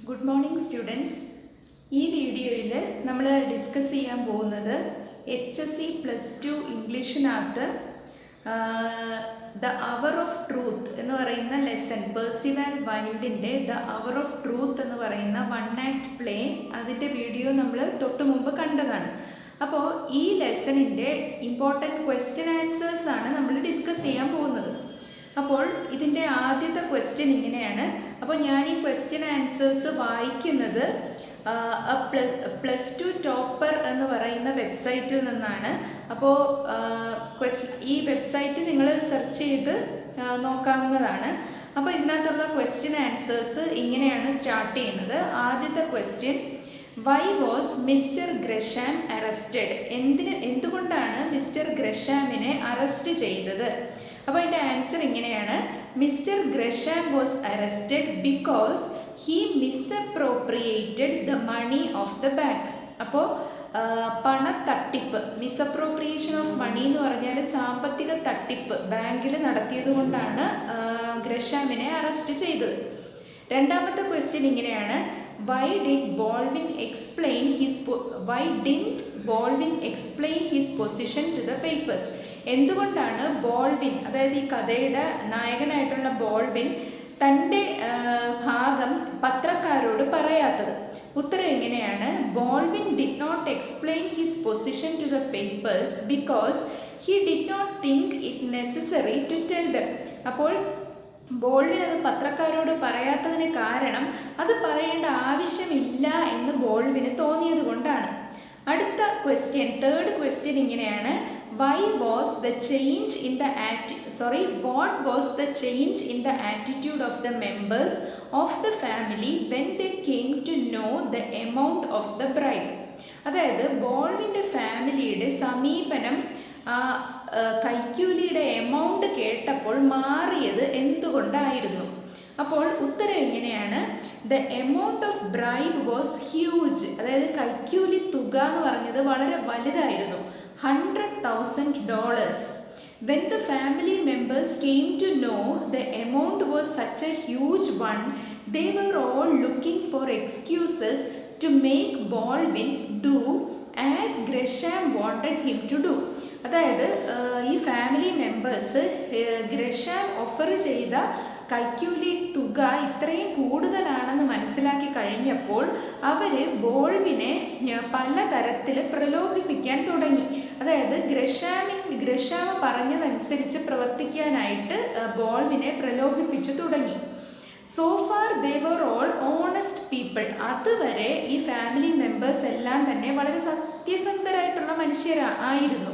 Good morning students. ഈ വീഡിയോയിൽ നമ്മൾ ഡിസ്കസ് ചെയ്യാൻ പോകുന്നത് HSC+2 ഇംഗ്ലീഷിനകത്ത് ദ അവർ ഓഫ് ട്രൂത്ത് എന്ന് പറയുന്ന ലെസൺ, പെർസിവാൽ വൈൽഡിൻ്റെ ദ അവർ ഓഫ് ട്രൂത്ത് എന്ന് പറയുന്ന വൺ ആക്ട് പ്ലേ, അതിൻ്റെ വീഡിയോ നമ്മൾ തൊട്ട് മുമ്പ് കണ്ടതാണ്. അപ്പോൾ ഈ ലെസണിൻ്റെ ഇമ്പോർട്ടൻറ്റ് ക്വസ്റ്റ്യൻ ആൻസേഴ്സ് ആണ് നമ്മൾ ഡിസ്കസ് ചെയ്യാൻ പോകുന്നത്. അപ്പോൾ ഇതിൻ്റെ ആദ്യത്തെ ക്വസ്റ്റ്യൻ ഇങ്ങനെയാണ്. അപ്പോൾ ഞാൻ ഈ ക്വസ്റ്റ്യൻ ആൻസേഴ്സ് വായിക്കുന്നത് +2 ടോപ്പർ എന്ന് പറയുന്ന വെബ്സൈറ്റിൽ നിന്നാണ്. അപ്പോൾ ഈ വെബ്സൈറ്റ് നിങ്ങൾ സെർച്ച് ചെയ്ത് നോക്കാവുന്നതാണ്. അപ്പോൾ ഇതിനകത്തുള്ള ക്വസ്റ്റ്യൻ ആൻസേഴ്സ് ഇങ്ങനെയാണ് സ്റ്റാർട്ട് ചെയ്യുന്നത്. ആദ്യത്തെ question, why was mister Gresham arrested? എന്തുകൊണ്ടാണ് മിസ്റ്റർ ഗ്രഷാമിനെ അറസ്റ്റ് ചെയ്തത്? അപ്പോൾ അതിൻ്റെ ആൻസർ ഇങ്ങനെയാണ്, mister Gresham was arrested because he misappropriated the money of the bank. അപ്പോൾ പണത്തട്ടിപ്പ്, മിസ്അപ്രോപ്രിയേഷൻ ഓഫ് മണി എന്ന് പറഞ്ഞാൽ സാമ്പത്തിക തട്ടിപ്പ് ബാങ്കിൽ നടത്തിയത് കൊണ്ടാണ് ഗ്രഷാമിനെ അറസ്റ്റ് ചെയ്തത്. രണ്ടാമത്തെ ക്വസ്റ്റ്യൻ ഇങ്ങനെയാണ്, why didn't Baldwin explain his position to the papers? എന്തുകൊണ്ടാണ് ബോൾവിൻ, അതായത് ഈ കഥയുടെ നായകനായിട്ടുള്ള ബോൾവിൻ, തൻ്റെ ഭാഗം പത്രക്കാരോട് പറയാത്തത്? ഉത്തരം എങ്ങനെയാണ്, Baldwin did not explain his position to the papers because he did not think it necessary to tell them. അപ്പോൾ ബോൾവിൻ അത് പത്രക്കാരോട് പറയാത്തതിന് കാരണം അത് പറയേണ്ട ആവശ്യമില്ല എന്ന് ബോൾവിന് തോന്നിയത് കൊണ്ടാണ്. അടുത്ത ക്വസ്റ്റ്യൻ, തേർഡ് ക്വസ്റ്റ്യൻ ഇങ്ങനെയാണ്, what was the change in the attitude of the members of the family when they came to know the amount of the bribe? അതായത് ബോൾവിൻ്റെ ഫാമിലിയുടെ സമീപനം കൈക്കൂലിയുടെ എമൗണ്ട് കേട്ടപ്പോൾ മാറിയത് എന്തുകൊണ്ടായിരുന്നു? അപ്പോൾ ഉത്തരം എങ്ങനെയാണ്, the amount of bribe was huge. അതായത് കൈക്കൂലി തുക എന്ന് പറഞ്ഞത് വളരെ വലുതായിരുന്നു, $100,000. When the family members came to know the amount was such a huge one, they were all looking for excuses to make Baldwin do as Gresham wanted him to do. അതായത് ഈ family members Gresham offer ചെയ്ത കൈക്കൂലി തുക ഇത്രയും കൂടുതലാണെന്ന് മനസ്സിലാക്കി കഴിഞ്ഞപ്പോൾ അവർ ബോൾവിനെ പലതരത്തിൽ പ്രലോഭിപ്പിക്കാൻ തുടങ്ങി. അതായത് ഗ്രഷാം പറഞ്ഞതനുസരിച്ച് പ്രവർത്തിക്കാനായിട്ട് ബോൾവിനെ പ്രലോഭിപ്പിച്ചു തുടങ്ങി. So far they were all honest people. അതുവരെ ഈ ഫാമിലി മെമ്പേഴ്സ് എല്ലാം തന്നെ വളരെ സത്യസന്ധരായിട്ടുള്ള മനുഷ്യരായിരുന്നു.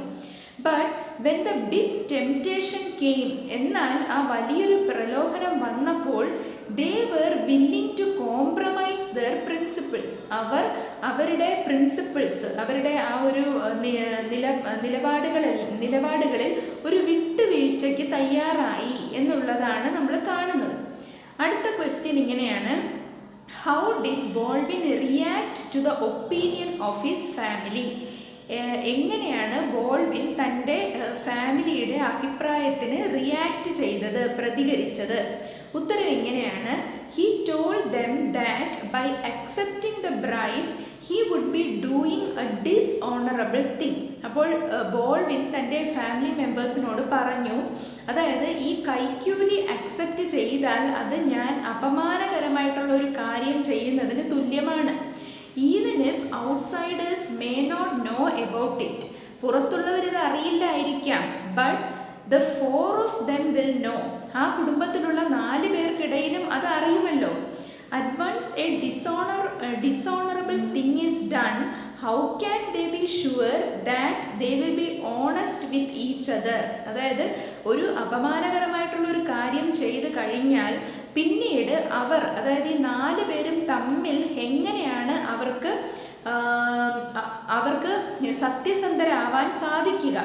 But when the big temptation came, എന്നാൽ ആ വലിയൊരു പ്രലോഭനം വന്നപ്പോൾ they were willing to compromise their principles. അവർ അവരുടെ പ്രിൻസിപ്പിൾസ്, അവരുടെ ആ ഒരു നിലപാടുകളിൽ ഒരു വിട്ടുവീഴ്ചയ്ക്ക് തയ്യാറായി എന്നുള്ളതാണ് നമ്മൾ കാണുന്നത്. അടുത്ത ക്വസ്റ്റ്യൻ ഇങ്ങനെയാണ്, how did Baldwin react to the opinion of his family? എങ്ങനെയാണ് ബോൾവിൻ തൻ്റെ ഫാമിലിയുടെ അഭിപ്രായത്തിന് റിയാക്ട് ചെയ്തത്, പ്രതികരിച്ചത്? ഉത്തരം എങ്ങനെയാണ്, he told them that by accepting the bribe he would be doing a dishonourable thing. അപ്പോൾ ബോൾവിൻ തൻ്റെ ഫാമിലി മെമ്പേഴ്സിനോട് പറഞ്ഞു, അതായത് ഈ കൈക്കൂലി അക്സെപ്റ്റ് ചെയ്താൽ അത് ഞാൻ അപമാനകരമായിട്ടുള്ള ഒരു കാര്യം ചെയ്യുന്നതിന് തുല്യമാണ്. Even if outsiders may not know about it, പുറത്തുള്ളവരിത് അറിയില്ലായിരിക്കാം, but the 4 of them will know, ആ കുടുംബത്തിലുള്ള 4 പേർക്കിടയിലും അത് അറിയുമല്ലോ. At once a dishonorable thing is done, how can they be sure that they will be honest with each other? അതായത് ഒരു അപമാനകരമായിട്ടുള്ള ഒരു കാര്യം ചെയ്ത് കഴിഞ്ഞാൽ പിന്നീട് അവർ, അതായത് ഈ 4 പേരും തമ്മിൽ എങ്ങനെയാണ് അവർക്ക് സത്യസന്ധരാവാൻ സാധിക്കുക?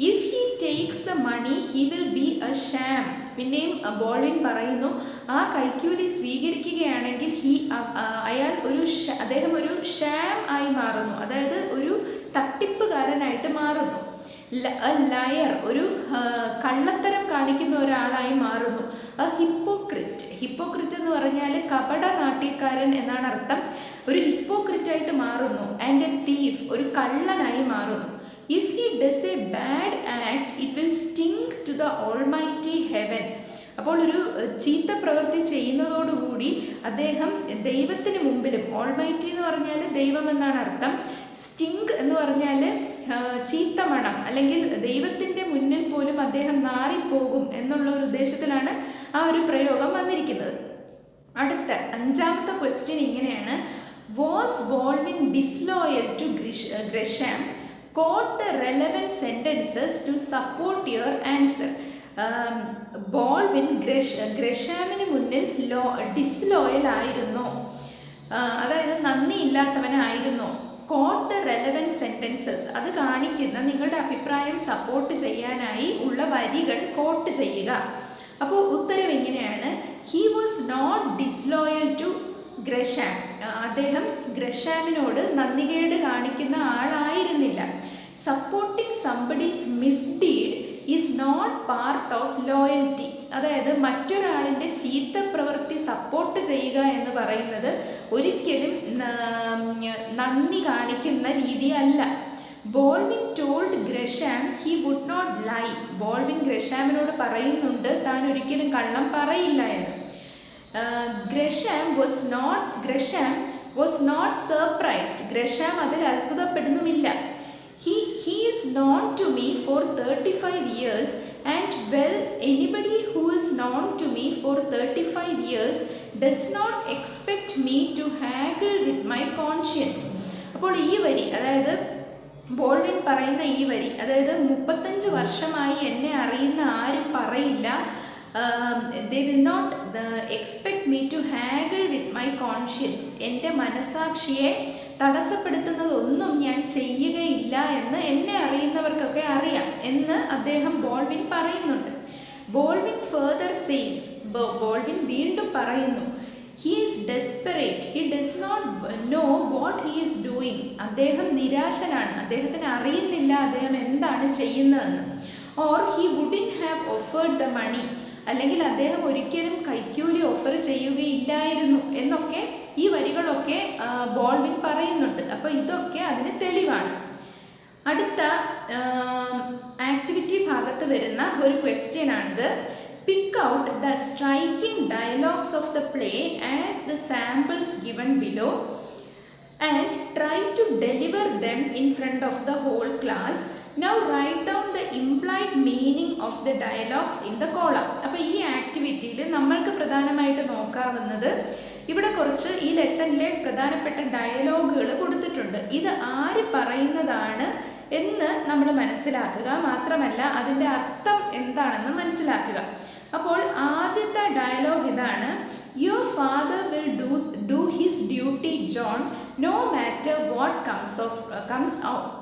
If he takes the money he will be a sham. പിന്നെയും ബോൾവിൻ പറയുന്നു, ആ കൈക്കൂലി സ്വീകരിക്കുകയാണെങ്കിൽ അദ്ദേഹം ഒരു ഷാം ആയി മാറുന്നു, അതായത് ഒരു തട്ടിപ്പുകാരനായിട്ട് മാറുന്നു. ലയർ, ഒരു കള്ളത്തരം കാണിക്കുന്ന ഒരാളായി മാറുന്നു. ഹിപ്പോക്രിറ്റ്, ഹിപ്പോക്രിറ്റ് എന്ന് പറഞ്ഞാൽ കപട നാട്യക്കാരൻ എന്നാണ് അർത്ഥം. ഒരു ഹിപ്പോക്രിറ്റായിട്ട് മാറുന്നു. ആൻഡ് എ തീഫ്, ഒരു കള്ളനായി മാറുന്നു. If he does a bad act it will sting to the almighty heaven. അപ്പോൾ ഒരു ചീത്ത പ്രവൃത്തി ചെയ്യുന്നതോടുകൂടി അദ്ദേഹം ദൈവത്തിന് മുമ്പിലും, ഓൾമൈറ്റി എന്ന് പറഞ്ഞാൽ ദൈവം എന്നാണ് അർത്ഥം, സ്റ്റിങ് എന്ന് പറഞ്ഞാൽ ചീത്ത മണം, അല്ലെങ്കിൽ ദൈവത്തിൻ്റെ മുന്നിൽ പോലും അദ്ദേഹം നാറിപ്പോകും എന്നുള്ള ഒരു ഉദ്ദേശത്തിലാണ് ആ ഒരു പ്രയോഗം വന്നിരിക്കുന്നത്. അടുത്ത 5ാമത്തെ ക്വസ്റ്റ്യൻ ഇങ്ങനെയാണ്: was Baldwin disloyal to Gresham? Quote the relevant sentences to support your answer. Baldwin ഗ്രഷാമിന് മുന്നിൽ ഡിസ്ലോയൽ ആയിരുന്നോ, അതായത് നന്ദിയില്ലാത്തവനായിരുന്നോ? കോട്ട് ദ റെലവൻറ്റ് സെൻറ്റൻസസ്, അത് കാണിക്കുന്ന നിങ്ങളുടെ അഭിപ്രായം സപ്പോർട്ട് ചെയ്യാനായി ഉള്ള വരികൾ കോട്ട് ചെയ്യുക. അപ്പോൾ ഉത്തരം എങ്ങനെയാണ്? He was not disloyal to Gresham. അദ്ദേഹം ഗ്രഷാമിനോട് നന്ദികേട് കാണിക്കുന്ന ആളായിരുന്നില്ല. Supporting somebody's misdeed is not part of loyalty. അതായത് മറ്റൊരാളിൻ്റെ ചീത്ത പ്രവൃത്തി സപ്പോർട്ട് ചെയ്യുക എന്ന് പറയുന്നത് ഒരിക്കലും നന്ദി കാണിക്കുന്ന രീതിയല്ല. Baldwin told Gresham he would not lie. Baldwin ഗ്രഷാമിനോട് പറയുന്നുണ്ട് താൻ ഒരിക്കലും കള്ളം പറയില്ല എന്ന്. Gresham was not surprised. Gresham അതിൽ അത്ഭുതപ്പെടുന്നുമില്ല. He is known to me for 35 years and well, anybody who is known to me for 35 years does not expect me to haggle with my conscience. അപ്പോൾ ഈ വരി, അതായത് ബോൾവിൻ പറയുന്ന ഈ വരി, അതായത് 35 വർഷമായി എന്നെ അറിയുന്ന ആരും പറയില്ല, they will not expect me to haggle with my conscience. എൻ്റെ മനസാക്ഷിയെ തടസ്സപ്പെടുത്തുന്നതൊന്നും ഞാൻ ചെയ്യുകയില്ല എന്ന് എന്നെ അറിയുന്നവർക്കൊക്കെ അറിയാം എന്ന് അദ്ദേഹം ബോൾവിൻ പറയുന്നുണ്ട്. ബോൾവിൻ ഫർദർ സേസ്, ബോൾവിൻ വീണ്ടും പറയുന്നു, he is desperate, he does not know what he is doing. അദ്ദേഹം നിരാശനാണ്, അദ്ദേഹത്തിന് അറിയുന്നില്ല അദ്ദേഹം എന്താണ് ചെയ്യുന്നതെന്ന്. or he wouldn't have offered the money, അല്ലെങ്കിൽ അദ്ദേഹം ഒരിക്കലും കൈക്കൂലി ഓഫർ ചെയ്യുകയില്ലായിരുന്നു എന്നൊക്കെ ഈ വരികളൊക്കെ ബോൾവിൻ പറയുന്നുണ്ട്. അപ്പോൾ ഇതൊക്കെ അതിന് തെളിവാണ്. അടുത്ത ആക്ടിവിറ്റി ഭാഗത്ത് വരുന്ന ഒരു ക്വസ്റ്റ്യൻ ആണിത്. Pick out the striking dialogues of the play as the samples given below and try to deliver them in front of the whole class. Now write down the implied meaning of the dialogues in the column. അപ്പോൾ ഈ ആക്ടിവിറ്റിയിൽ നമ്മൾക്ക് പ്രധാനമായിട്ട് നോക്കാവുന്നത്, ഇവിടെ കുറച്ച് ഈ ലെസണിലെ പ്രധാനപ്പെട്ട ഡയലോഗുകൾ കൊടുത്തിട്ടുണ്ട്. ഇത് ആര് പറയുന്നതാണ് എന്ന് നമ്മൾ മനസ്സിലാക്കുക, മാത്രമല്ല അതിൻ്റെ അർത്ഥം എന്താണെന്ന് മനസ്സിലാക്കുക. അപ്പോൾ ആദ്യത്തെ ഡയലോഗ് ഇതാണ്: Your father will do his duty, John, no matter what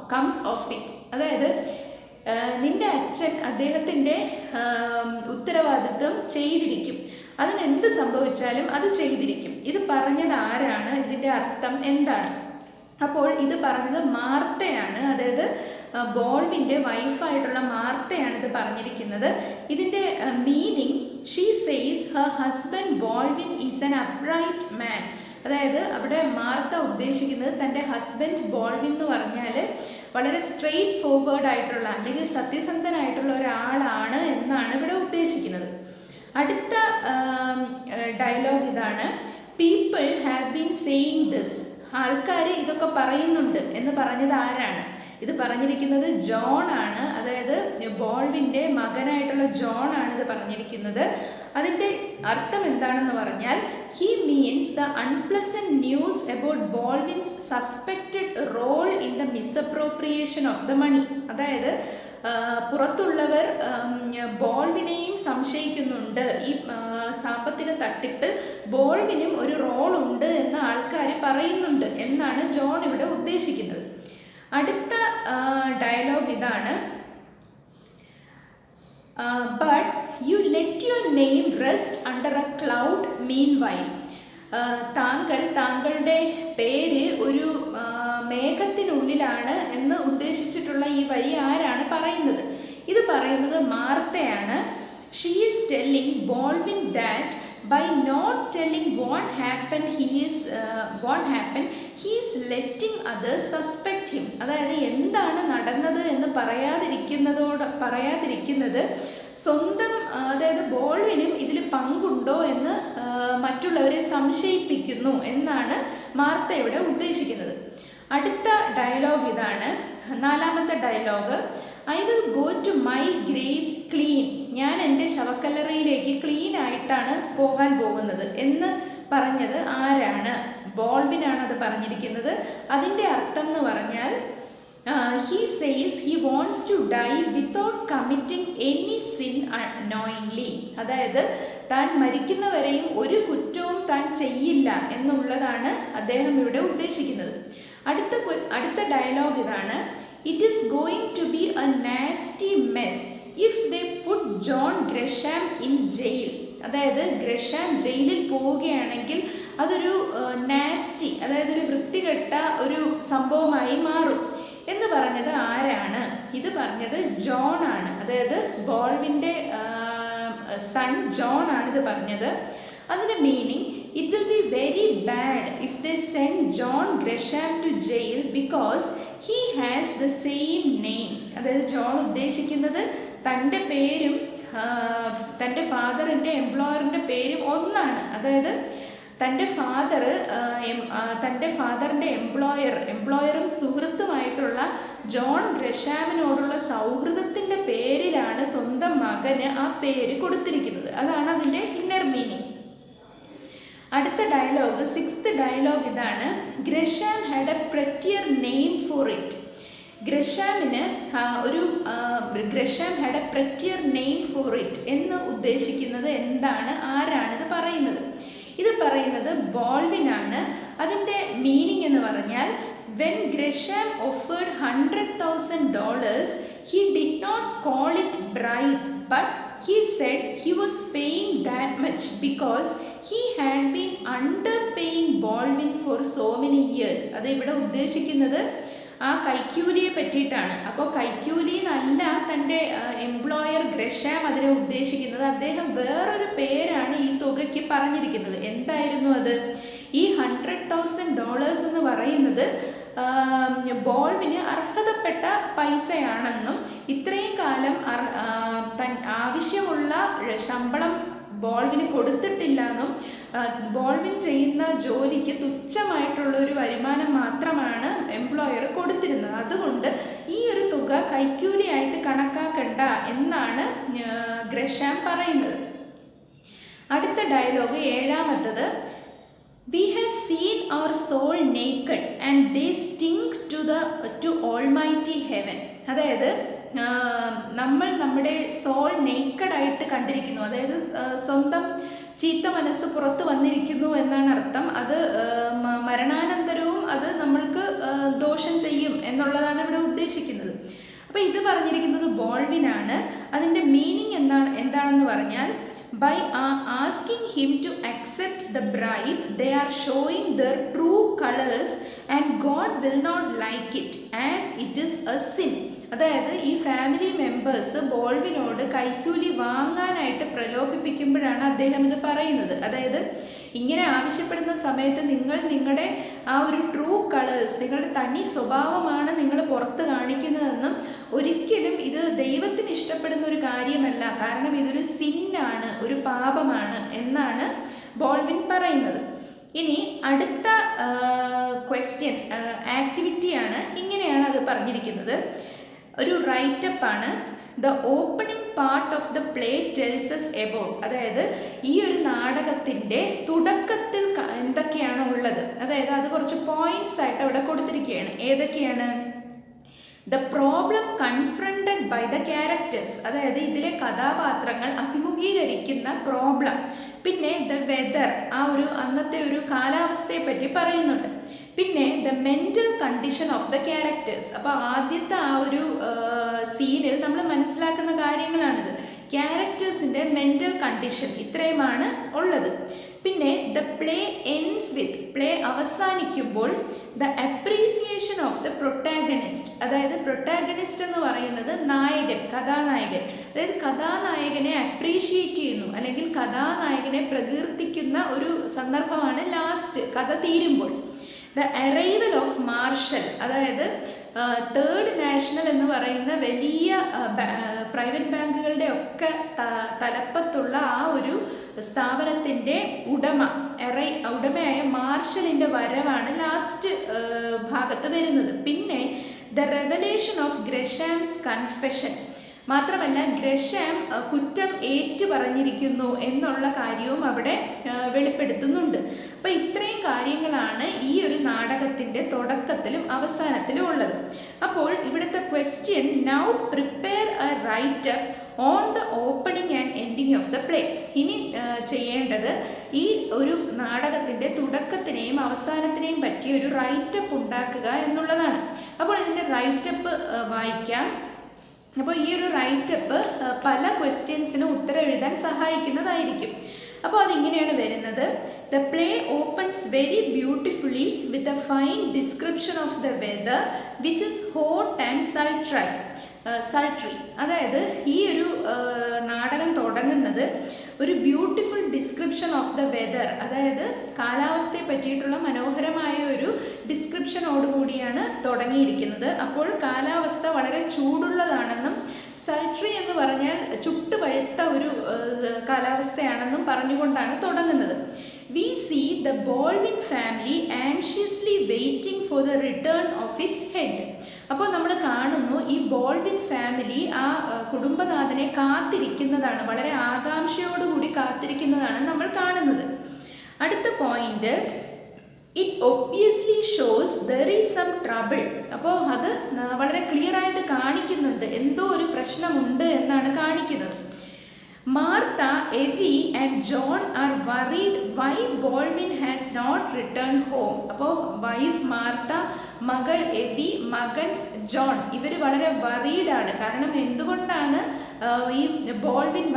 comes of it. അതായത് നിന്റെ അച്ഛൻ അദ്ദേഹത്തിൻ്റെ ഉത്തരവാദിത്വം ചെയ്തിരിക്കും, അതിനെന്ത് സംഭവിച്ചാലും അത് ചെയ്തിരിക്കും. ഇത് പറഞ്ഞത് ആരാണ്? ഇതിൻ്റെ അർത്ഥം എന്താണ്? അപ്പോൾ ഇത് പറഞ്ഞത് മാർത്തയാണ്, അതായത് ബോൾവിൻ്റെ വൈഫായിട്ടുള്ള മാർത്തയാണ് ഇത് പറഞ്ഞിരിക്കുന്നത്. ഇതിൻ്റെ meaning, she says her husband Baldwin is an upright man. അതായത് അവിടെ മാർത്ത ഉദ്ദേശിക്കുന്നത് തൻ്റെ ഹസ്ബൻഡ് ബോൾവിൻ എന്ന് പറഞ്ഞാൽ വളരെ സ്ട്രെയിറ്റ് ഫോർവേഡ് ആയിട്ടുള്ള, അല്ലെങ്കിൽ സത്യസന്ധനായിട്ടുള്ള ഒരാളാണ് എന്നാണ് ഇവിടെ ഉദ്ദേശിക്കുന്നത്. അടുത്ത ഡയലോഗ് ഇതാണ്: people have been saying this. ആൾക്കാർ ഇതൊക്കെ പറയുന്നുണ്ട് എന്ന് പറഞ്ഞത് ആരാണ്? ഇത് പറഞ്ഞിരിക്കുന്നത് ജോൺ ആണ്, അതായത് ബോൾവിൻ്റെ മകനായിട്ടുള്ള ജോൺ ആണ് ഇത് പറഞ്ഞിരിക്കുന്നത്. അതിൻ്റെ അർത്ഥം എന്താണെന്ന് പറഞ്ഞാൽ, he means the unpleasant news about Baldwin's suspected role in the misappropriation of the money. അതായത് പുറത്തുള്ളവർ ബോൾവിനെയും സംശയിക്കുന്നുണ്ട്, ഈ സാമ്പത്തിക തട്ടിപ്പിൽ ബോൾവിനും ഒരു റോൾ ഉണ്ട് എന്ന് ആൾക്കാർ പറയുന്നുണ്ട് എന്നാണ് ജോൺ ഇവിടെ ഉദ്ദേശിക്കുന്നത്. അടുത്ത ഡയലോഗ് ഇതാണ്: but you let your name rest under A cloud mean while. താങ്കളുടെ പേര് ഒരു മേഘത്തിനുള്ളിലാണ് എന്ന് ഉദ്ദേശിച്ചിട്ടുള്ള ഈ വരി ആരാണ് പറയുന്നത്? ഇത് പറയുന്നത് മാർത്തയാണ്. She is telling Baldwin that by not telling what happened he is letting others suspect him. അതായത് എന്താണ് നടന്നത് എന്ന് പറയാതിരിക്കുന്നത് സ്വന്തം, അതായത് ബോൾവിനും ഇതിൽ പങ്കുണ്ടോ എന്ന് മറ്റുള്ളവരെ സംശയിപ്പിക്കുന്നു എന്നാണ് മാർത്ത ഇവിടെ ഉദ്ദേശിക്കുന്നത്. അടുത്ത ഡയലോഗ് ഇതാണ്, 4ാമത്തെ dialogue. I will go to my grave clean. ഞാൻ എൻ്റെ ശവക്കല്ലറയിലേക്ക് ക്ലീൻ ആയിട്ടാണ് പോകാൻ പോകുന്നത് എന്ന് പറഞ്ഞത് ആരാണ്? ബോൾവിനാണ് അത് പറഞ്ഞിരിക്കുന്നത്. അതിൻ്റെ അർത്ഥം എന്ന് പറഞ്ഞാൽ he says he wants to die without committing any sin unknowingly. അതായത് താൻ മരിക്കുന്നവരെയും ഒരു കുറ്റവും താൻ ചെയ്യില്ല എന്നുള്ളതാണ് അദ്ദേഹം ഇവിടെ ഉദ്ദേശിക്കുന്നത്. അടുത്ത ഡയലോഗ് ഇതാണ്. It is going to be a nasty mess if they put John Gresham in jail. അതായത് ഗ്രഷാം ജയിലിൽ പോവുകയാണെങ്കിൽ അതൊരു നാസ്റ്റി, അതായത് ഒരു വൃത്തികെട്ട ഒരു സംഭവമായി മാറും എന്ന് പറഞ്ഞത് ആരാണ്? ഇത് പറഞ്ഞത് ജോൺ ആണ്. അതായത് ബോൾവിൻ്റെ സൺ ജോൺ ആണ് ഇത് പറഞ്ഞത്. അതിൻ്റെ meaning, it will be very bad if they send John Gresham to jail because he has the same name. അതായത് ജോൺ ഉദ്ദേശിക്കുന്നത് തൻ്റെ പേരും തൻ്റെ ഫാദറിൻ്റെ എംപ്ലോയറിൻ്റെ പേരും ഒന്നാണ്. അതായത് തൻ്റെ ഫാദറിൻ്റെ എംപ്ലോയറും സുഹൃത്തുമായിട്ടുള്ള ജോൺ ഗ്രഷാമിനോടുള്ള സൗഹൃദത്തിൻ്റെ പേരിലാണ് സ്വന്തം മകന് ആ പേര് കൊടുത്തിരിക്കുന്നത്. അതാണ് അതിൻ്റെ ഇന്നർ മീനിങ്. അടുത്ത ഡയലോഗ്, 6th ഡയലോഗ് ഇതാണ്. Gresham had a prettier name for it. Gresham had a prettier name for it എന്ന് ഉദ്ദേശിക്കുന്നത് എന്താണ്? ആരാണിത് പറയുന്നത്? ഇത് പറയുന്നത് ബോൾവിനാണ്. അതിൻ്റെ മീനിങ് എന്ന് പറഞ്ഞാൽ, when Gresham offered $100,000 he did not call it bribe, but he said he was paying that much because he had been underpaying Baldwin for so many years. അത് ഇവിടെ ഉദ്ദേശിക്കുന്നത് ആ കൈക്കൂലിയെ പറ്റിയിട്ടാണ്. അപ്പോൾ കൈക്കൂലി എന്നല്ല തൻ്റെ എംപ്ലോയർ ഗ്രഷാം അതിനെ ഉദ്ദേശിക്കുന്നത്. അദ്ദേഹം വേറൊരു പേരാണ് ഈ തുകയ്ക്ക് പറഞ്ഞിരിക്കുന്നത്. എന്തായിരുന്നു അത്? ഈ $100,000 എന്ന് പറയുന്നത് ബോൾവിന് അർഹതപ്പെട്ട പൈസയാണെന്നും ഇത്രയും കാലം ആവശ്യമുള്ള ശമ്പളം ബോൾവിന് കൊടുത്തിട്ടില്ല എന്നും ബോൾവിൻ ചെയ്യുന്ന ജോലിക്ക് തുച്ഛമായിട്ടുള്ള ഒരു വരുമാനം മാത്രമാണ് എംപ്ലോയർ കൊടുത്തിരുന്നത്. അതുകൊണ്ട് ഈ ഒരു തുക കൈക്കൂലിയായിട്ട് കണക്കാക്കണ്ട എന്നാണ് ഗ്രഷാം പറയുന്നത്. അടുത്ത dialogue 7ാമത്തത്. We have seen our soul naked and they stink to Almighty Heaven. അതായത് നമ്മൾ നമ്മുടെ സോൾ നേക്കഡായിട്ട് കണ്ടിരിക്കുന്നു. അതായത് സ്വന്തം ചീത്ത മനസ്സ് പുറത്ത് വന്നിരിക്കുന്നു എന്നാണ് അർത്ഥം. അത് മരണാനന്തരവും അത് നമ്മൾക്ക് ദോഷം ചെയ്യും എന്നുള്ളതാണ് ഇവിടെ ഉദ്ദേശിക്കുന്നത്. അപ്പോൾ ഇത് പറഞ്ഞിരിക്കുന്നത് ബോൾവിനാണ്. അതിൻ്റെ മീനിങ് എന്താണെന്ന് പറഞ്ഞാൽ, by asking him to accept the bribe they are showing their true colors and God will not like it as it is a sin. അതായത് ഈ ഫാമിലി മെമ്പേഴ്സ് ബോൾവിനോട് കൈക്കൂലി വാങ്ങാനായിട്ട് പ്രലോഭിപ്പിക്കുമ്പോഴാണ് അദ്ദേഹം ഇത് പറയുന്നത്. അതായത് ഇങ്ങനെ ആവശ്യപ്പെടുന്ന സമയത്ത് നിങ്ങളുടെ ആ ഒരു ട്രൂ കളേഴ്സ്, നിങ്ങളുടെ തനി സ്വഭാവമാണ് നിങ്ങൾ പുറത്ത് കാണിക്കുന്നതെന്നും ഒരിക്കലും ഇത് ദൈവത്തിന് ഇഷ്ടപ്പെടുന്ന ഒരു കാര്യമല്ല, കാരണം ഇതൊരു സിന്നാണ്, ഒരു പാപമാണ് എന്നാണ് ബോൾവിൻ പറയുന്നത്. ഇനി അടുത്ത ക്വസ്റ്റ്യൻ ആക്ടിവിറ്റിയാണ്. ഇങ്ങനെയാണ് അത് പറഞ്ഞിരിക്കുന്നത്. ഒരു റൈറ്റപ്പാണ്. The opening part of the play tells us about. അതായത് ഈ ഒരു നാടകത്തിൻ്റെ തുടക്കത്തിൽ എന്തൊക്കെയാണ് ഉള്ളത്, അതായത് അത് കുറച്ച് പോയിന്റ്സ് ആയിട്ട് അവിടെ കൊടുത്തിരിക്കുകയാണ്. ഏതൊക്കെയാണ്? The problem confronted by the characters. അതായത് ഇതിലെ കഥാപാത്രങ്ങൾ അഭിമുഖീകരിക്കുന്ന പ്രോബ്ലം. പിന്നെ ദ വെദർ, ആ ഒരു അന്നത്തെ ഒരു കാലാവസ്ഥയെ പറ്റി പറയുന്നുണ്ട്. പിന്നെ the mental condition of the characters. അപ്പോൾ ആദ്യത്തെ ആ ഒരു സീനിൽ നമ്മൾ മനസ്സിലാക്കുന്ന കാര്യങ്ങളാണിത്. ക്യാരക്ടേഴ്സിൻ്റെ മെൻ്റൽ കണ്ടീഷൻ ഇത്രയുമാണ് ഉള്ളത്. പിന്നെ the play ends with, play അവസാനിക്കുമ്പോൾ the appreciation of the protagonist, അതായത് പ്രൊട്ടാഗണിസ്റ്റ് എന്ന് പറയുന്നത് നായകൻ, കഥാനായകൻ, അതായത് കഥാനായകനെ അപ്രീഷിയേറ്റ് ചെയ്യുന്നു അല്ലെങ്കിൽ കഥാനായകനെ പ്രകീർത്തിക്കുന്ന ഒരു സന്ദർഭമാണ് ലാസ്റ്റ് കഥ തീരുമ്പോൾ. ദ അറൈവൽ ഓഫ് മാർഷൽ, അതായത് തേർഡ് നാഷണൽ എന്ന് പറയുന്ന വലിയ പ്രൈവറ്റ് ബാങ്കുകളുടെ ഒക്കെ തലപ്പത്തുള്ള ആ ഒരു സ്ഥാപനത്തിൻ്റെ ഉടമയായ മാർഷലിൻ്റെ വരവാണ് ലാസ്റ്റ് ഭാഗത്ത് വരുന്നത്. പിന്നെ ദ റെവലേഷൻ ഓഫ് ഗ്രഷാംസ് കൺഫെഷൻ, മാത്രമല്ല ഗ്രഷാം കുറ്റം ഏറ്റു പറഞ്ഞിരിക്കുന്നു എന്നുള്ള കാര്യവും അവിടെ വെളിപ്പെടുത്തുന്നുണ്ട്. അപ്പം ഇത്രയും കാര്യങ്ങളാണ് ഈ ഒരു നാടകത്തിൻ്റെ തുടക്കത്തിലും അവസാനത്തിലും ഉള്ളത്. അപ്പോൾ ഇവിടുത്തെ question, now prepare A writeup on the opening and ending of the play. ഇനി ചെയ്യേണ്ടത് ഈ ഒരു നാടകത്തിൻ്റെ തുടക്കത്തിനെയും അവസാനത്തിനെയും പറ്റി ഒരു റൈറ്റപ്പ് ഉണ്ടാക്കുക എന്നുള്ളതാണ്. അപ്പോൾ ഇതിൻ്റെ റൈറ്റപ്പ് വായിക്കാം. അപ്പോൾ ഈ ഒരു റൈറ്റപ്പ് പല ക്വസ്റ്റ്യൻസിനും ഉത്തരം എഴുതാൻ സഹായിക്കുന്നതായിരിക്കും. അപ്പോൾ അതിങ്ങനെയാണ് വരുന്നത്. The play opens very beautifully with a fine description of the weather which is hot and sultry. അതായത് ഈ ഒരു നാടകം തുടങ്ങുന്നത് ഒരു beautiful description of the weather, അതായത് കാലാവസ്ഥയെ പറ്റിയിട്ടുള്ള മനോഹരമായ ഒരു ഡിസ്ക്രിപ്ഷനോടുകൂടിയാണ് തുടങ്ങിയിരിക്കുന്നത്. അപ്പോൾ കാലാവസ്ഥ വളരെ ചൂടുള്ളതാണെന്നും സൾട്രി എന്ന് പറഞ്ഞാൽ ചുട്ടുപഴുത്ത ഒരു കാലാവസ്ഥയാണെന്നും പറഞ്ഞുകൊണ്ടാണ് തുടങ്ങുന്നത്. We see the Baldwin family anxiously waiting for the return of its head. അപ്പോൾ നമ്മൾ കാണുന്നു ഈ ബോൾവിൻ ഫാമിലി ആ കുടുംബനാഥനെ കാത്തിരിക്കുന്നതാണ്, വളരെ ആകാംക്ഷയോടുകൂടി കാത്തിരിക്കുന്നതാണ് നമ്മൾ കാണുന്നത്. അടുത്ത point, it obviously shows there is some trouble. അപ്പോൾ അത് വളരെ ക്ലിയർ ആയിട്ട് കാണിക്കുന്നുണ്ട്, എന്തോ ഒരു പ്രശ്നമുണ്ട് എന്നാണ് കാണിക്കുന്നത്. Martha, Evie and John are worried why Baldwin has not returned home. അപ്പോൾ വൈഫ് മാർത്ത, മകൾ എവി, മകൻ ജോൺ, ഇവർ വളരെ വറീഡാണ്. കാരണം എന്തുകൊണ്ടാണ് ഈ ബോൾവിൻ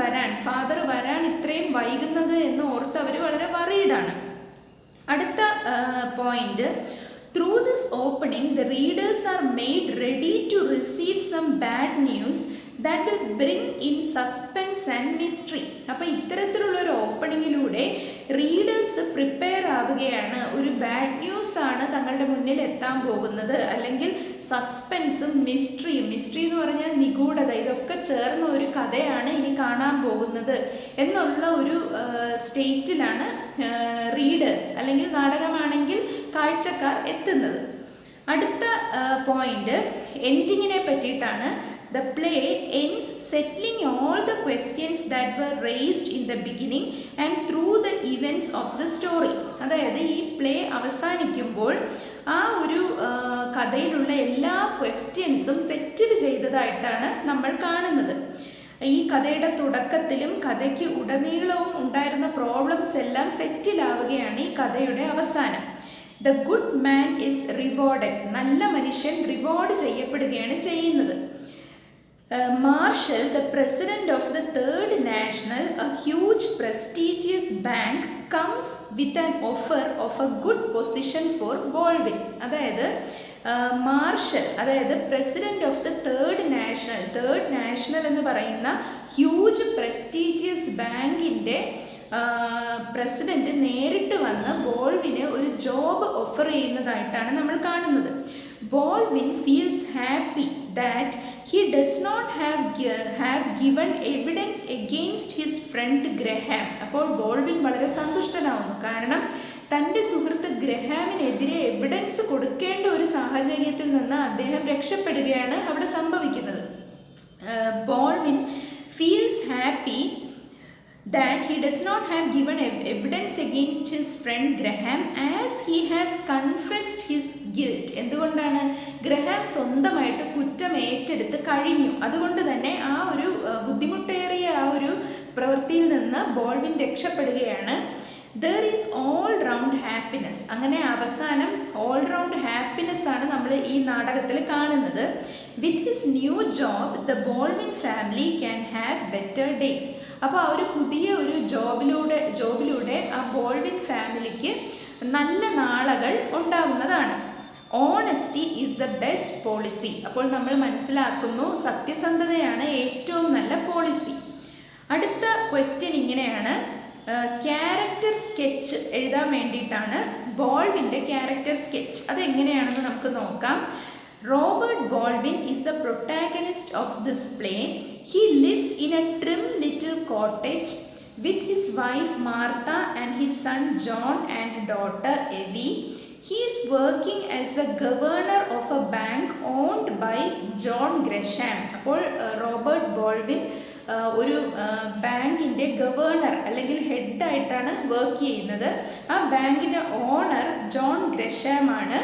ഫാദർ വരാൻ ഇത്രയും വൈകുന്നത് എന്ന് ഓർത്ത് അവർ വളരെ വറീഡാണ്. അടുത്ത point, through this opening the readers are made ready to receive some bad news that will bring in suspense and mystery. അപ്പോൾ ഇത്തരത്തിലുള്ളൊരു ഓപ്പണിങ്ങിലൂടെ റീഡേഴ്സ് പ്രിപ്പയർ ആവുകയാണ്, ഒരു ബാഡ് ന്യൂസ് ആണ് തങ്ങളുടെ മുന്നിൽ എത്താൻ പോകുന്നത്, അല്ലെങ്കിൽ സസ്പെൻസും മിസ്റ്ററിയും, മിസ്റ്ററി എന്ന് പറഞ്ഞാൽ നിഗൂഢത, ഇതൊക്കെ ചേർന്ന ഒരു കഥയാണ് ഇനി കാണാൻ പോകുന്നത് എന്നുള്ള ഒരു സ്റ്റേറ്റിലാണ് റീഡേഴ്സ് അല്ലെങ്കിൽ നാടകമാണെങ്കിൽ കാഴ്ചക്കാർ എത്തുന്നത്. അടുത്ത പോയിന്റ് എൻഡിങ്ങിനെ പറ്റിയിട്ടാണ്. The play ends settling all the questions that were raised in the beginning and through the events of the story. അതായത് ഈ പ്ലേ അവസാനിക്കുമ്പോൾ ആ ഒരു കഥയിലുള്ള എല്ലാ ക്വസ്റ്റ്യൻസും സെറ്റിൽ ചെയ്തതായിട്ടാണ് നമ്മൾ കാണുന്നത്. ഈ കഥയുടെ തുടക്കത്തിലും കഥയ്ക്ക് ഉടനീളവും ഉണ്ടായിരുന്ന പ്രോബ്ലംസ് എല്ലാം സെറ്റിലാവുകയാണ് ഈ കഥയുടെ അവസാനം. The good man is rewarded, നല്ല മനുഷ്യൻ റിവാർഡ് ചെയ്യപ്പെടുകയാണ് ചെയ്യുന്നത്. Marshall, the president of the Third National, a huge prestigious bank, comes with an offer of a good position for Baldwin. അതായത് മാർഷൽ, അതായത് president of the third national എന്ന് പറയുന്ന huge prestigious ബാങ്കിൻ്റെ president നേരിട്ട് വന്ന് ബോൾവിന് ഒരു ജോബ് ഓഫർ ചെയ്യുന്നതായിട്ടാണ് നമ്മൾ കാണുന്നത്. Baldwin feels happy that he does not have given evidence against his friend Graham. അപ്പോൾ ബോൾവിൻ വളരെ സന്തുഷ്ടനാവുന്നു, കാരണം തൻ്റെ സുഹൃത്ത് ഗ്രഹാമിനെതിരെ എവിഡൻസ് കൊടുക്കേണ്ട ഒരു സാഹചര്യത്തിൽ നിന്ന് അദ്ദേഹം രക്ഷപ്പെടുകയാണ് അവിടെ സംഭവിക്കുന്നത്. Baldwin feels happy that he does not have given evidence against his friend Graham as he has confessed his guilt. എന്തുകൊണ്ടാണ്? ഗ്രഹാം സ്വന്തമായിട്ട് കുറ്റം ഏറ്റെടുത്ത് കഴിഞ്ഞു. അതുകൊണ്ട് തന്നെ ആ ഒരു ബുദ്ധിമുട്ടേറിയ ആ ഒരു പ്രവൃത്തിയിൽ നിന്ന് ബോൾവിൻ രക്ഷപ്പെടുകയാണ്. There is all round happiness. അങ്ങനെ അവസാനം all round happiness ആണ് നമ്മൾ ഈ നാടകത്തിൽ കാണുന്നത്. With his new job the Baldwin family can have better days. അപ്പോൾ ആ ഒരു പുതിയ ഒരു ജോബിലൂടെ ആ ബോൾവിൻ ഫാമിലിക്ക് നല്ല നാളുകൾ ഉണ്ടാവുന്നതാണ്. Honesty is the best policy. അപ്പോൾ നമ്മൾ മനസ്സിലാക്കുന്നു സത്യസന്ധതയാണ് ഏറ്റവും നല്ല പോളിസി. അടുത്ത ക്വസ്റ്റ്യൻ ഇങ്ങനെയാണ്, ക്യാരക്ടർ സ്കെച്ച് എഴുതാൻ വേണ്ടിയിട്ടാണ് ബോൾവിൻ്റെ ക്യാരക്ടർ സ്കെച്ച്. അതെങ്ങനെയാണെന്ന് നമുക്ക് നോക്കാം. Robert Baldwin is a protagonist of this play. He lives in a trim little cottage with his wife Martha and his son John and daughter Evie. He is working as the governor of a bank owned by John Gresham. അപ്പോൾ Robert Baldwin ഒരു ബാങ്കിൻ്റെ governor അല്ലെങ്കിൽ ഹെഡായിട്ടാണ് work ചെയ്യുന്നത്. ആ ബാങ്കിൻ്റെ owner John Gresham ആണ്.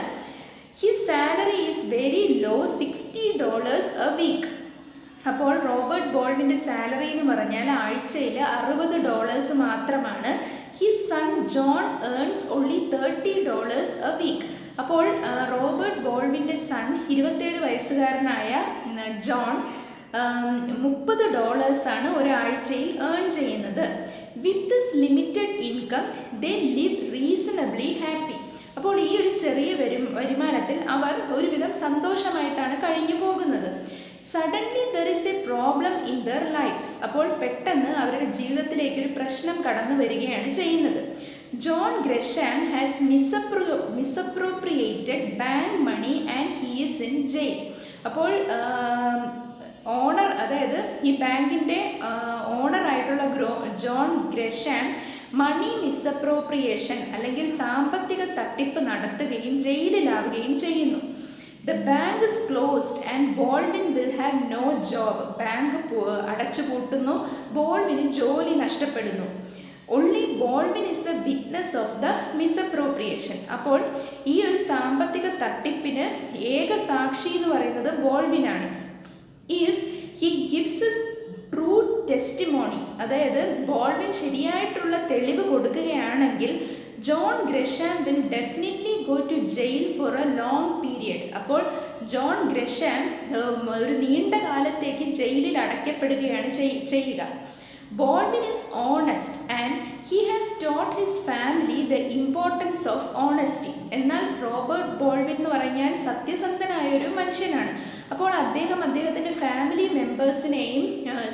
His salary is very low, $60 a week. അപ്പോൾ റോബർട്ട് ബോൾവിൻ്റെ സാലറി എന്ന് പറഞ്ഞാൽ ആഴ്ചയിൽ $60 മാത്രമാണ്. His son John earns only $30 a week. അപ്പോൾ റോബർട്ട് ബോൾവിൻ്റെ സൺ 27 വയസ്സുകാരനായ ജോൺ $30 ഒരാഴ്ചയിൽ ഏൺ ചെയ്യുന്നത്. With this limited income they live reasonably happy. അപ്പോൾ ഈ ഒരു ചെറിയ വരുമാനത്തിൽ അവർ ഒരുവിധം സന്തോഷമായിട്ടാണ് കഴിഞ്ഞു പോകുന്നത്. Suddenly there is a problem in their lives. അപ്പോൾ പെട്ടെന്ന് അവരുടെ ജീവിതത്തിലേക്ക് ഒരു പ്രശ്നം കടന്നു വരികയാണ് ചെയ്യുന്നത്. John Gresham has misappropriated bank money and he is in jail. അപ്പോൾ ഓണർ, അതായത് ഈ ബാങ്കിൻ്റെ ഓണറായിട്ടുള്ള ജോൺ ഗ്രഷാം മണി മിസ്അപ്രോപ്രിയേഷൻ അല്ലെങ്കിൽ സാമ്പത്തിക തട്ടിപ്പ് നടത്തുകയും ജയിലിലാവുകയും ചെയ്യുന്നു. The bank is closed and Baldwin will have no job. Bank അടച്ചുപൂട്ടുന്നു, ബോൾവിന് ജോലി നഷ്ടപ്പെടുന്നു. Only Baldwin is the witness of the misappropriation. അപ്പോൾ ഈ ഒരു സാമ്പത്തിക തട്ടിപ്പിന് ഏക സാക്ഷി എന്ന് പറയുന്നത് ബോൾവിനാണ്. If he gives true testimony, അതായത് ബോൾവിൻ ശരിയായിട്ടുള്ള തെളിവ് കൊടുക്കുകയാണെങ്കിൽ John Gresham will definitely go to jail for a long period. അപ്പോൾ ജോൺ ഗ്രഷാം ഒരു നീണ്ട കാലത്തേക്ക് ജയിലിൽ അടയ്ക്കപ്പെടുകയാണ് ചെയ്യുക. Baldwin is honest and he has taught his family the importance of honesty. എന്നാൽ റോബർട്ട് ബോൾവിൻ എന്ന് പറഞ്ഞാൽ സത്യസന്ധനായ ഒരു മനുഷ്യനാണ്. അപ്പോൾ അദ്ദേഹത്തിൻ്റെ ഫാമിലി മെമ്പേഴ്സിനെയും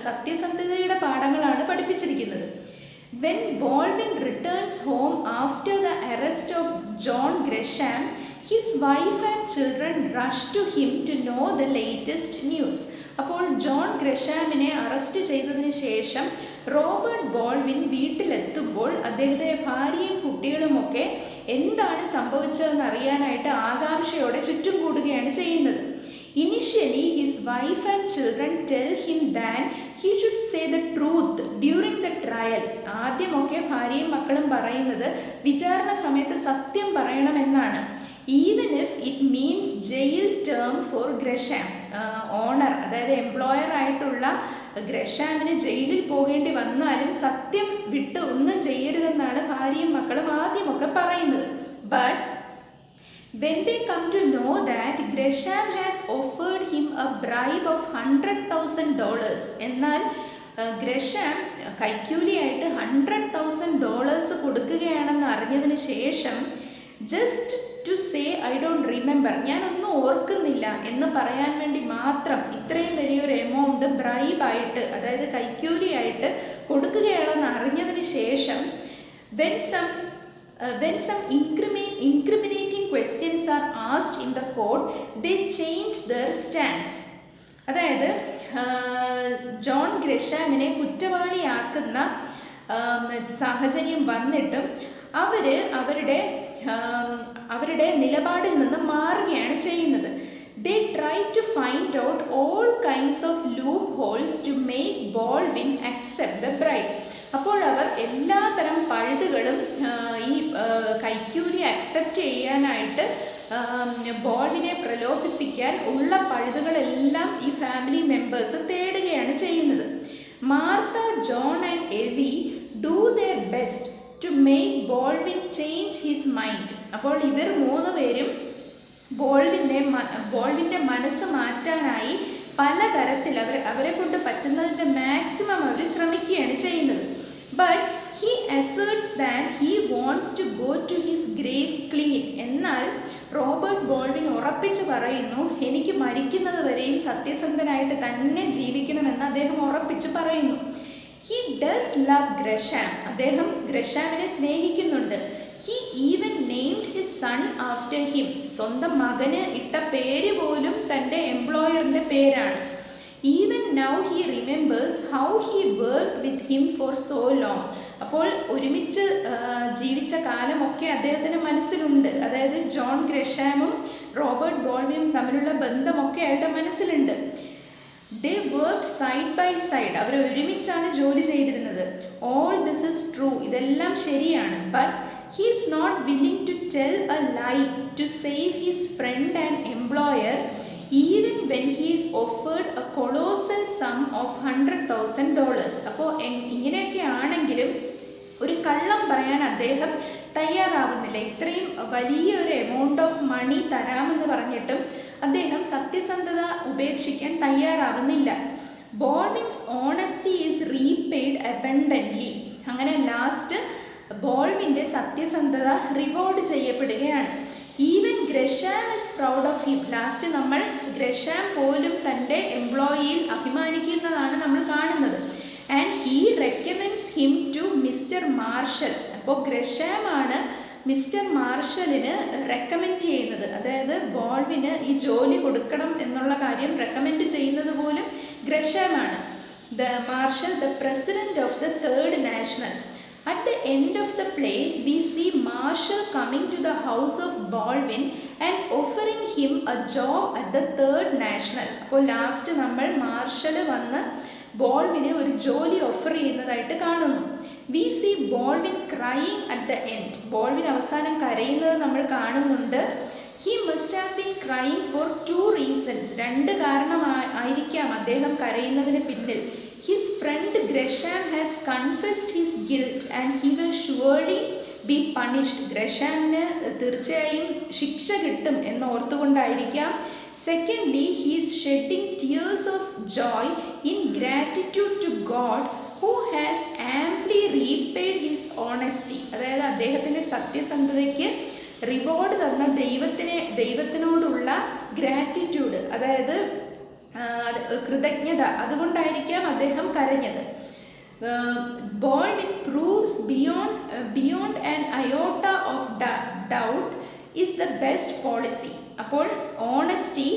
സത്യസന്ധതയുടെ പാഠങ്ങളാണ് പഠിപ്പിച്ചിരിക്കുന്നത്. When ബോൾവിൻ returns home after the arrest of John Gresham, his wife and children rush to him to know the latest news. അപ്പോൾ ജോൺ ഗ്രഷാമിനെ അറസ്റ്റ് ചെയ്തതിന് ശേഷം റോബർട്ട് ബോൾവിൻ വീട്ടിലെത്തുമ്പോൾ അദ്ദേഹത്തിൻ്റെ ഭാര്യയും കുട്ടികളുമൊക്കെ എന്താണ് സംഭവിച്ചതെന്ന് അറിയാനായിട്ട് ആകാംക്ഷയോടെ ചുറ്റും കൂടുകയാണ് ചെയ്യുന്നത്. Initially, his wife and children tell him that he should say the truth during the trial. ആദ്യമൊക്കെ ഭാര്യയും മക്കളും പറയുന്നത് വിചാരണ സമയത്ത് സത്യം പറയണമെന്നാണ്. Even if it means jail term for Gresham. Owner, അതായത് എംപ്ലോയർ ആയിട്ടുള്ള ഗ്രഷാമിന് ജയിലിൽ പോകേണ്ടി വന്നാലും സത്യം വിട്ട് ഒന്നും ചെയ്യരുതെന്നാണ് ഭാര്യയും മക്കളും ആദ്യമൊക്കെ പറയുന്നത്. But when they come to know that Gresham has offered him a bribe of $100,000, എന്നാൽ ഗ്രഷാം കൈക്കൂലിയായിട്ട് $100,000 കൊടുക്കുകയാണെന്ന് അറിഞ്ഞതിന് ശേഷം just to say I don't remember, ഞാനൊന്നും ഓർക്കുന്നില്ല എന്ന് പറയാൻ വേണ്ടി മാത്രം ഇത്രയും വലിയൊരു എമൗണ്ട് ബ്രൈബായിട്ട്, അതായത് കൈക്കൂലിയായിട്ട് കൊടുക്കുകയാണെന്ന് അറിഞ്ഞതിന് ശേഷം when some incriminating questions are asked in the court, they change their stance. അതായത് ജോൺ ഗ്രഷാമിനെ കുറ്റവാളിയാക്കുന്ന സാഹചര്യം വന്നിട്ടും അവരുടെ നിലപാടിൽ നിന്ന് മാറുകയാണ് ചെയ്യുന്നത്. They try to find out all kinds of loopholes to make Baldwin accept the bribe. അപ്പോൾ അവർ എല്ലാതരം പഴുതുകളും ഈ കൈക്കൂലി അക്സെപ്റ്റ് ചെയ്യാനായിട്ട് ബോൾവിനെ പ്രലോഭിപ്പിക്കാൻ ഉള്ള പഴുതുകളെല്ലാം ഈ ഫാമിലി മെമ്പേഴ്സ് തേടുകയാണ് ചെയ്യുന്നത്. Martha, John and Evie do their best to make Baldwin change his mind. അപ്പോൾ ഇവർ മൂന്ന് പേരും ബോൾവിൻ്റെ മനസ്സ് മാറ്റാനായി പലതരത്തിൽ അവരെ കൊണ്ട് പറ്റുന്നതിൻ്റെ മാക്സിമം അവർ ശ്രമിക്കുകയാണ് ചെയ്യുന്നത്. But he asserts that he wants to go to his grave clean. എന്നാൽ റോബർട്ട് ബോൾവിൻ ഉറപ്പിച്ച് പറയുന്നു, എനിക്ക് മരിക്കുന്നത് വരെയും സത്യസന്ധനായിട്ട് തന്നെ ജീവിക്കണമെന്ന് അദ്ദേഹം ഉറപ്പിച്ച് പറയുന്നു. He does love Gresham. അദ്ദേഹം ഗ്രഷാമിനെ സ്നേഹിക്കുന്നുണ്ട്. He even named his son after him. സ്വന്തം മകന് ഇട്ട പേര് പോലും തൻ്റെ എംപ്ലോയറിൻ്റെ പേരാണ്. Even now he remembers how he work with him for so long. അപ്പോൾ ഒരുമിച്ച് ജീവിച്ച കാലമൊക്കെ അദ്ദേഹത്തിന് മനസ്സിലുണ്ട്. അതായത് ജോൺ ഗ്രഷാമും റോബർട്ട് ബോൾവിനും തമ്മിലുള്ള ബന്ധമൊക്കെ ആയിട്ട് മനസ്സിലുണ്ട്. They work side by side. അവർ ഒരുമിച്ചാണ് ജോലി ചെയ്തിരുന്നത്. All this is true. ഇതെല്ലാം ശരിയാണ്. But he is not willing to tell a lie to save his friend and employer, even when he is offered a colossal sum of $100,000. അപ്പോൾ ഇങ്ങനെയൊക്കെ ആണെങ്കിലും ഒരു കള്ളം പറയാൻ അദ്ദേഹം തയ്യാറാവുന്നില്ല. ഇത്രയും വലിയൊരു എമൗണ്ട് ഓഫ് മണി തരാമെന്ന് പറഞ്ഞിട്ടും അദ്ദേഹം സത്യസന്ധത ഉപേക്ഷിക്കാൻ തയ്യാറാവുന്നില്ല. Baldwin's honesty is repaid abundantly. അങ്ങനെ ലാസ്റ്റ് ബോൾവിൻ്റെ സത്യസന്ധത റിവാർഡ് ചെയ്യപ്പെടുകയാണ്. Even Gresham is proud of him. Last നമ്മൾ ഗ്രഷാം പോലും തൻ്റെ എംപ്ലോയിയിൽ അഭിമാനിക്കുന്നതാണ് നമ്മൾ കാണുന്നത്. And he recommends him to mister Marshall. അപ്പോൾ ഗ്രഷാമാണ് മിസ്റ്റർ മാർഷലിന് റെക്കമെൻഡ് ചെയ്യുന്നത്. അതായത് ബോൾവിന് ഈ ജോലി കൊടുക്കണം എന്നുള്ള കാര്യം റെക്കമെൻഡ് ചെയ്യുന്നത് പോലും ഗ്രഷാമാണ്. Marshall, the president of the third national. At the end of the play, we see Marshall coming to the house of Baldwin and offering him a job at the third national. അപ്പോൾ last നമ്മൾ Marshall വന്ന് ബോൾവിന് ഒരു ജോലി offer ചെയ്യുന്നതായിട്ട് കാണുന്നു. We see Baldwin crying at the end. Baldwin അവസാനം കരയുന്നത് നമ്മൾ കാണുന്നുണ്ട്. He must have been crying for 2 reasons. 2 കാരണമായിരിക്കാം അദ്ദേഹം കരയുന്നതിന് പിന്നിൽ. His friend Gresham has confessed his guilt and he will surely be punished. ഗ്രഷാമിന് തീർച്ചയായും ശിക്ഷ കിട്ടും എന്ന് ഓർത്തുകൊണ്ടായിരിക്കാം. Secondly, he is shedding tears of joy in gratitude to God who has amply repaid his honesty. അതായത് അദ്ദേഹത്തിൻ്റെ സത്യസന്ധതയ്ക്ക് റിവാർഡ് തന്ന ദൈവത്തിനോടുള്ള gratitude, അതായത് കൃതജ്ഞത, അതുകൊണ്ടായിരിക്കാം അദ്ദേഹം കരഞ്ഞത്. Baldwin proves beyond an iota of doubt is the best policy. അപ്പോൾ ഓണസ്റ്റി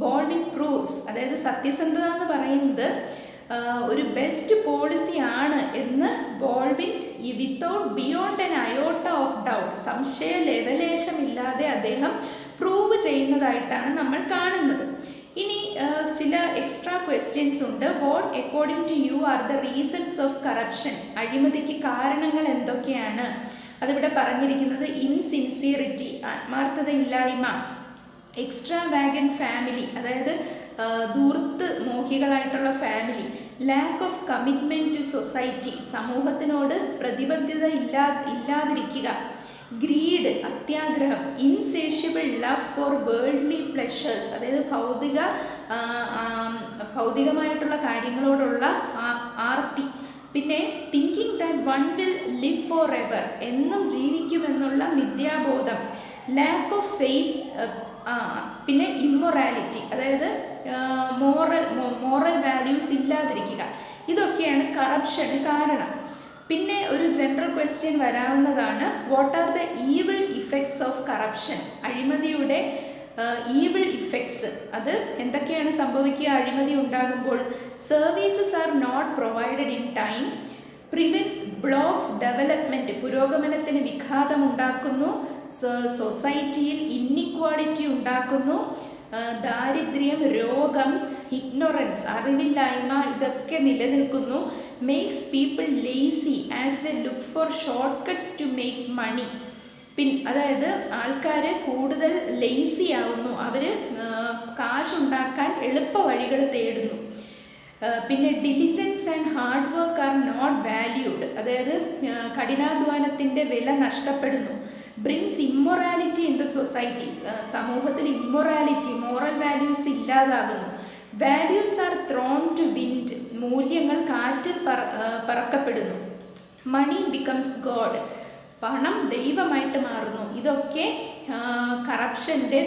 ബോൾവിൻ പ്രൂവ്സ്, അതായത് സത്യസന്ധത എന്ന് പറയുന്നത് ഒരു ബെസ്റ്റ് പോളിസി ആണ് എന്ന് Baldwin beyond an iota of doubt, സംശയ ലെവലേശമില്ലാതെ അദ്ദേഹം പ്രൂവ് ചെയ്യുന്നതായിട്ടാണ് നമ്മൾ കാണുന്നത്. ഇനി ചില എക്സ്ട്രാ ക്വസ്റ്റ്യൻസ് ഉണ്ട്. What according to you are the reasons of corruption? അഴിമതിക്ക് കാരണങ്ങൾ എന്തൊക്കെയാണ്? അതിവിടെ പറഞ്ഞിരിക്കുന്നത് ഇൻസിൻസിയറിറ്റി, ആത്മാർത്ഥതയില്ലായ്മ, എക്സ്ട്രാ വാഗൻ ഫാമിലി, അതായത് ധൂർത്ത് മോഹികളായിട്ടുള്ള family, lack of commitment to society, സമൂഹത്തിനോട് പ്രതിബദ്ധത ഇല്ലാതിരിക്കുക, ഗ്രീഡ്, അത്യാഗ്രഹം, insatiable love four worldly pleasures, അതായത് ഭൗതികമായിട്ടുള്ള കാര്യങ്ങളോടുള്ള ആർത്തി, പിന്നെ thinking that one will live for ever, എന്നും ജീവിക്കുമെന്നുള്ള മിഥ്യാബോധം, ലാക്ക് ഓഫ് ഫെയ്ത്ത്, പിന്നെ ഇമ്മൊറാലിറ്റി, അതായത് മോറൽ വാല്യൂസ് ഇല്ലാതിരിക്കുക. ഇതൊക്കെയാണ് കറപ്ഷന് കാരണം. പിന്നെ ഒരു ജനറൽ ക്വസ്റ്റ്യൻ വരാവുന്നതാണ്, what are the evil effects of corruption? അഴിമതിയുടെ ഈവിൾ ഇഫക്ട്സ്, അത് എന്തൊക്കെയാണ് സംഭവിക്കുക അഴിമതി ഉണ്ടാകുമ്പോൾ? Services are not provided in time, prevents blocks development, പുരോഗമനത്തിന് വിഘാതമുണ്ടാക്കുന്നു, സൊസൈറ്റിയിൽ ഇന്നിക്വാളിറ്റി ഉണ്ടാക്കുന്നു, ദാരിദ്ര്യം, രോഗം, ഇഗ്നോറൻസ്, അറിവില്ലായ്മ, ഇതൊക്കെ നിലനിൽക്കുന്നു, makes people lazy as the look for short cuts to make money. അതായത് ആൾക്കാർ കൂടുതൽ ലേസി ആവുന്നു, അവർ കാശുണ്ടാക്കാൻ എളുപ്പ വഴികൾ തേടുന്നു. പിന്നെ diligence and hard work are not valued, അതായത് കഠിനാധ്വാനത്തിൻ്റെ വില നഷ്ടപ്പെടുന്നു. Brings immorality in the societies. സമൂഹത്തിൽ ഇമ്മൊറാലിറ്റി, മോറൽ വാല്യൂസ് ഇല്ലാതാകുന്നു. Values are thrown to wind. മൂല്യങ്ങൾ കാറ്റിൽ പറക്കപ്പെടുന്നു. മണി ബിക്കംസ് ഗോഡ്. പണം ദൈവമായിട്ട് മാറുന്നു. ഇതൊക്കെ കറപ്ഷൻ്റെ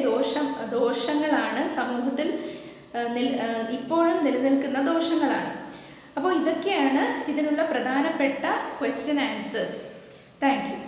ദോഷങ്ങളാണ്, സമൂഹത്തിൽ ഇപ്പോഴും നിലനിൽക്കുന്ന ദോഷങ്ങളാണ്. അപ്പോൾ ഇതൊക്കെയാണ് ഇതിനുള്ള പ്രധാനപ്പെട്ട ക്വസ്റ്റ്യൻ ആൻസേഴ്സ്. Thank you.